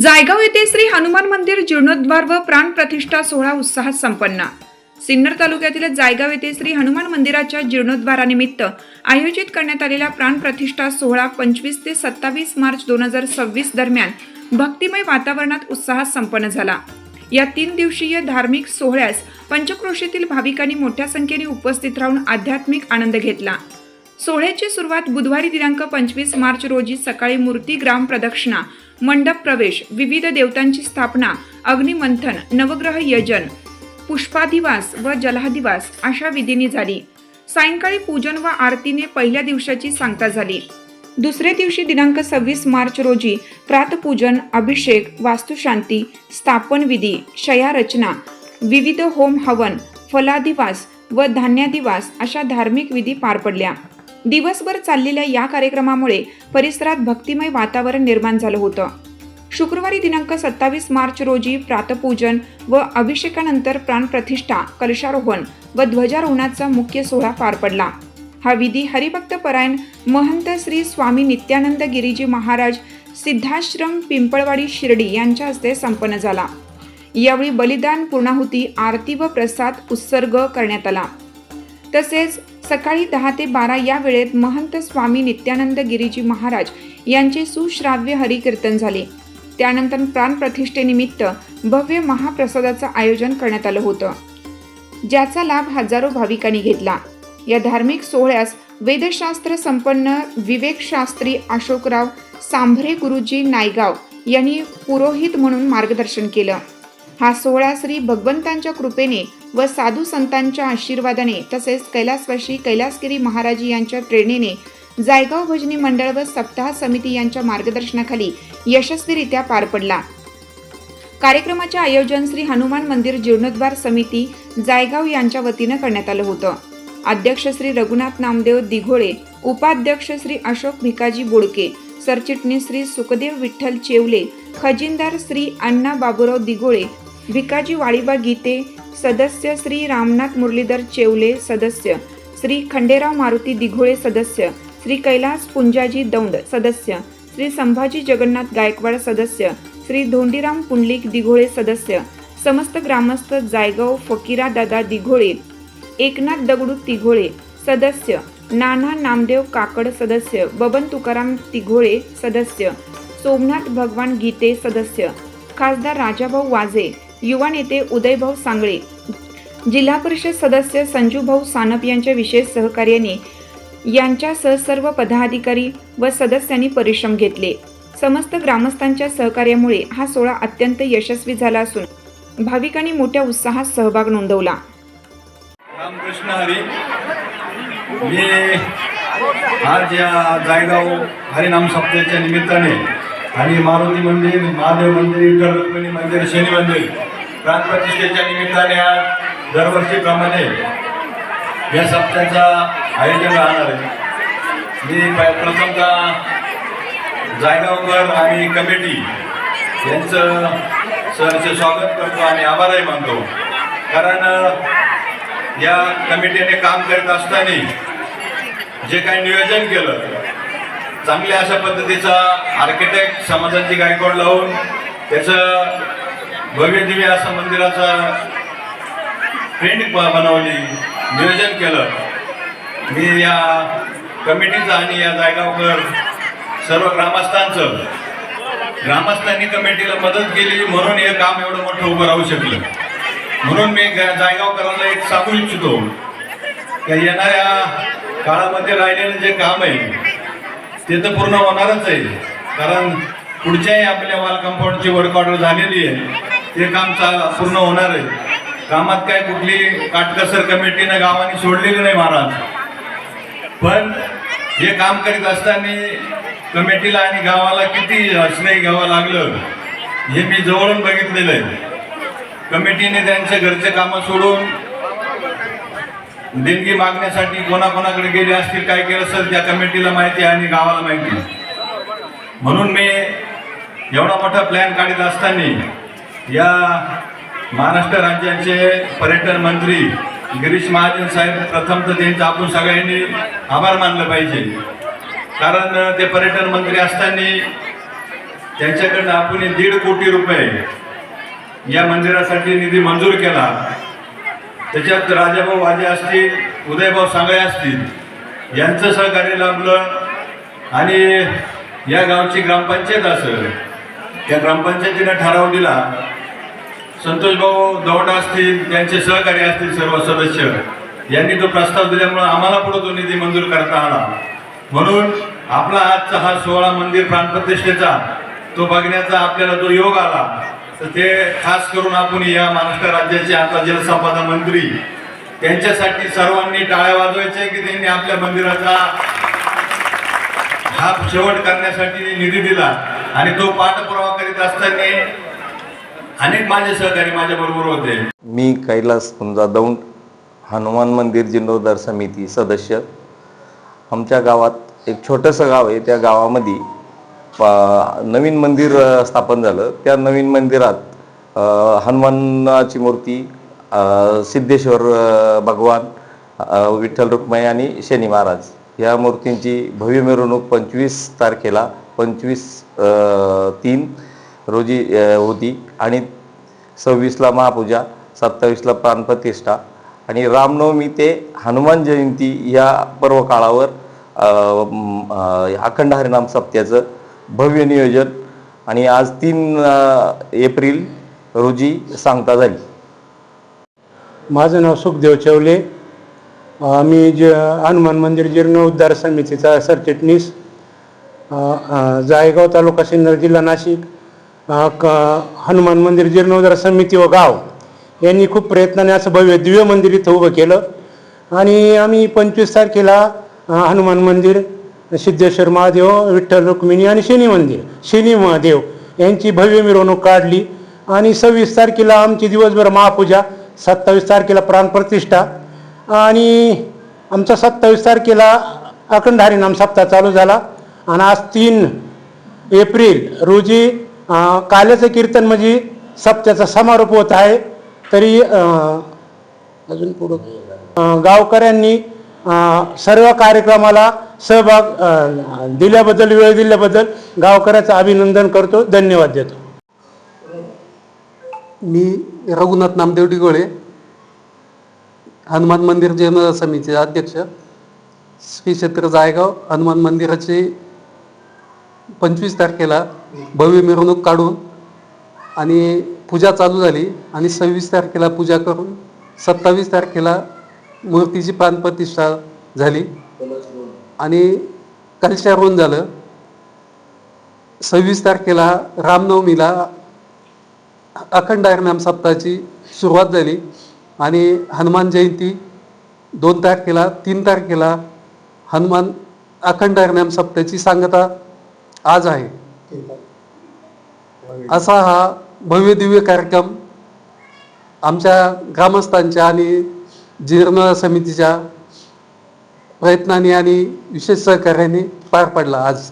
जायगाव येथे श्री हनुमान मंदिर जीर्णोद्धार व प्राण प्रतिष्ठा सोहळा उत्साहात संपन्न। सिन्नर तालुक्यातील जायगाव येथे श्री हनुमान मंदिराच्या जीर्णोद्धारानिमित्त आयोजित करण्यात आलेला प्राण प्रतिष्ठा सोहळा 25 ते 27 मार्च 2026 दरम्यान भक्तिमय वातावरणात उत्साहात संपन्न झाला। या 3 दिवसीय धार्मिक सोहळ्यास पंचक्रोशीतील भाविकांनी मोठ्या संख्येने उपस्थित राहून आध्यात्मिक आनंद घेतला। सोहळ्याची सुरुवात बुधवारी दिनांक 25 मार्च रोजी सकाळी मूर्ती ग्राम प्रदक्षिणा, मंडप प्रवेश, विविध देवतांची स्थापना, अग्निमंथन, नवग्रह यजन, पुष्पाधिवास व जलाधिवास अशा विधींनी झाली। सायंकाळी पूजन व आरतीने पहिल्या दिवसाची सांगता झाली। दुसऱ्या दिवशी दिनांक 26 मार्च रोजी प्रातपूजन, अभिषेक, वास्तुशांती, स्थापन विधी, शयारचना, विविध होम हवन, फलाधिवास व धान्याधिवास अशा धार्मिक विधी पार पडल्या। दिवसभर चाललेल्या या कार्यक्रमामुळे परिसरात भक्तिमय वातावरण निर्माण झालं होतं। शुक्रवारी दिनांक 27 मार्च रोजी प्रातपूजन व अभिषेकानंतर प्राणप्रतिष्ठा, कलशारोहण व ध्वजारोहणाचा मुख्य सोहळा पार पडला। हा विधी हरिभक्त परायण महंत श्री स्वामी नित्यानंद गिरीजी महाराज सिद्धाश्रम पिंपळवाडी शिर्डी यांच्या हस्ते संपन्न झाला। यावेळी बलिदान, पूर्णाहुती, आरती व प्रसाद उत्सर्ग करण्यात आला। तसेच सकाळी 10 ते 12 या वेळेत महंत स्वामी नित्यानंद गिरीजी महाराज यांचे सुश्राव्य हरिकीर्तन झाले। त्यानंतर प्राणप्रतिष्ठेनिमित्त भव्य महाप्रसादाचं आयोजन करण्यात आलं होतं, ज्याचा लाभ हजारो भाविकांनी घेतला। या धार्मिक सोहळ्यास वेदशास्त्र संपन्न विवेकशास्त्री अशोकराव सांभरे गुरुजी नायगाव यांनी पुरोहित म्हणून मार्गदर्शन केलं। हा सोहळा श्री भगवंतांच्या कृपेने व साधू संतांच्या आशीर्वादाने तसेच कैलासवासी कैलासगिरी महाराजी यांच्या प्रेरणेने जायगाव भजनी मंडळ व सप्ताह समिती यांच्या मार्गदर्शनाखाली यशस्वीरित्या पार पडला। कार्यक्रमाचे आयोजन श्री हनुमान मंदिर जीर्णोद्धार समिती जायगाव यांच्या वतीनं करण्यात आलं होतं। अध्यक्ष श्री रघुनाथ नामदेव दिघोळे, उपाध्यक्ष श्री अशोक भिकाजी बोडके, सरचिटणीस श्री सुखदेव विठ्ठल चेवले, खजिनदार श्री अण्णा बाबूराव दिघोळे, भिकाजी वाळीबा गीते, सदस्य श्री रामनाथ मुरलीधर चेवले, सदस्य श्री खंडेराव मारुती दिघोळे, सदस्य श्री कैलास पुंजाजी दौंड, सदस्य श्री संभाजी जगन्नाथ गायकवाड, सदस्य श्री धोंडीराम पुंडलिक दिघोळे, सदस्य समस्त ग्रामस्थ जायगाव फकीरा दादा दिघोळे, एकनाथ दगडू दिघोळे, सदस्य नाना नामदेव काकड, सदस्य बबन तुकाराम दिघोळे, सदस्य सोमनाथ भगवान गीते, सदस्य खासदार राजाभाऊ वाजे, युवा नेते उदयभाऊ सांगळे, जिल्हा परिषद सदस्य संजूभाऊ सानप यांच्या विशेष सहकार्याने यांच्यासह सर्व पदाधिकारी व सदस्यांनी परिश्रम घेतले। समस्त ग्रामस्थांच्या सहकार्यामुळे हा सोहळा अत्यंत यशस्वी झाला असून भाविकांनी मोठ्या उत्साहात सहभाग नोंदवला। रामकृष्ण हरी। मी आज या जायगाव हरिनाम सप्ताहाच्या निमित्ताने आणि मारुती मंदिर, महादेव मंदिर, विठ्ठल रुक्मिणी मंदिर, शनी मंदिर प्राणप्रतिष्ठेच्या निमित्ताने आज दरवर्षीप्रमाणे या सप्ताहाचं आयोजन राहणार आहे। मी प्रथमतः जायगावकर आणि कमिटी यांचं सरचे स्वागत करतो आणि आभारही मानतो, कारण या कमिटीने काम करत असताना जे काही नियोजन केलं, चांगल्या अशा पद्धतीचा आर्किटेक्ट समाजाची गायकवाड लावून त्याचं भव्य दिव्य असं मंदिराचा प्रिंट बनवली, नियोजन केलं। मी या कमिटीचं आणि या जायगावकर सर्व ग्रामस्थांनी कमिटीला मदत केली, म्हणून हे काम एवढं मोठं उभं राहू शकलं। म्हणून मी जायगावकरांना एक सांगू इच्छितो की येणाऱ्या काळामध्ये राहिलेलं जे काम आहे ते तर पूर्ण होणारच आहे, कारण पुढच्याही आपल्या वॉल कंपाऊंडची वर्क ऑर्डर झालेली आहे, ते काम पूर्ण होणार आहे। कामात काय कुठली काटकसर कमिटीनं गावाने सोडलेली नाही महाराज, पण हे काम करीत असताना कमिटीला आणि गावाला किती श्रेय घ्यावं लागलं हे मी जवळून बघितलेलं आहे। कमिटीने त्यांच्या घरचे कामं सोडून देणगी मागण्यासाठी कोणाकोणाकडे गेले असतील, काय केलं असेल त्या कमिटीला माहिती आणि गावाला माहिती। म्हणून मी एवढा मोठा प्लॅन काढत असताना या महाराष्ट्र राज्याचे पर्यटन मंत्री गिरीश महाजन साहेब, प्रथम तर त्यांचा आपण सगळ्यांनी आभार मानलं पाहिजे, कारण ते पर्यटन मंत्री असताना त्यांच्याकडनं आपण 1.5 कोटी रुपये या मंदिरासाठी निधी मंजूर केला. त्याच्यात राजाभाऊ वाजे असतील, उदयभाऊ सांगळे असतील यांचं सहकार्य लाभलं. आणि या गावची ग्रामपंचायत असेल, त्या ग्रामपंचायतीनं ठराव दिला. संतोषभाऊ दौंड असतील, त्यांचे सहकारी असतील, सर्व सदस्य यांनी तो प्रस्ताव दिल्यामुळे आम्हाला पुढे तो निधी मंजूर करता आला. म्हणून आपला आजचा हा सोहळा मंदिर प्राणप्रतिष्ठेचा तो बघण्याचा आपल्याला जो योग आला, तर ते खास करून आपण या महाराष्ट्र राज्याचे आता जलसंपदा मंत्री त्यांच्यासाठी सर्वांनी टाळ्या वाजवायच्या की त्यांनी आपल्या मंदिराचा हा शेवट करण्यासाठी निधी दिला. आणि तो पाठपुरावा करीत असताना अनेक माझे सहकारी माझ्या बरोबर होते. मी कैलास पुंजा दौंड, हनुमान मंदिर जीर्णोद्धार समिती सदस्य. आमच्या गावात एक छोटंसं गाव आहे, त्या गावामध्ये नवीन मंदिर स्थापन झालं. त्या नवीन मंदिरात हनुमानाची मूर्ती, सिद्धेश्वर भगवान, विठ्ठल रुक्माई आणि शनी महाराज या मूर्तींची भव्य मिरवणूक 25 तारखेला 25/3 रोजी होती. आणि 26ला महापूजा, 27ला प्राणप्रतिष्ठा आणि रामनवमी ते हनुमान जयंती या पर्व काळावर अखंड हरिनाम सप्त्याचं भव्य नियोजन. आणि आज 3 एप्रिल रोजी सांगता झाली. माझं नाव सुखदेव चौले. मी हनुमान मंदिर जीर्णोद्धार समितीचा सरचिटणीस, जायगाव तालुका सिन्नर जिल्हा नाशिक. हनुमान मंदिर जीर्णोद्धार समिती व गाव यांनी खूप प्रयत्नाने असं भव्य दिव्य मंदिर इथं उभं केलं. आणि आम्ही 25 तारखेला हनुमान मंदिर, सिद्धेश्वर महादेव, विठ्ठल रुक्मिणी आणि शनी महादेव यांची भव्य मिरवणूक काढली. आणि 26 तारखेला आमची दिवसभर महापूजा, 27 तारखेला प्राणप्रतिष्ठा आणि आमचा 27 तारखेला अखंड हरिनाम सप्ताह चालू झाला. आणि आज 3 एप्रिल रोजी काल्याचं कीर्तन म्हणजे सप्त्याचा समारोप होत आहे. तरी अजून पुढं गावकऱ्यांनी सर्व कार्यक्रमाला सहभाग दिल्याबद्दल, वेळ दिल्याबद्दल गावकऱ्याचं अभिनंदन करतो, धन्यवाद देतो. मी रघुनाथ नामदेव डिगोळे, हनुमान मंदिर जीर्णोद्धार समितीचे अध्यक्ष. श्री क्षेत्र जायगाव हनुमान मंदिराचे 25 तारखेला भव्य मिरवणूक काढून आणि पूजा चालू झाली. आणि 26 तारखेला पूजा करून 27 तारखेला मूर्तीची प्राणप्रतिष्ठा झाली आणि कलशारोहण झालं. 26 तारखेला रामनवमीला अखंड हरिनाम सप्ताहाची सुरुवात झाली. आणि हनुमान जयंती 2 तारखेला, 3 तारखेला हनुमान अखंड हरिनाम सप्ताहाची सांगता आज आहे. असा हा भव्य दिव्य कार्यक्रम आमच्या ग्रामस्थांच्या आणि जीर्णोद्धार समितीच्या प्रयत्नाने आणि विशेष सहकार्याने पार पडला आज.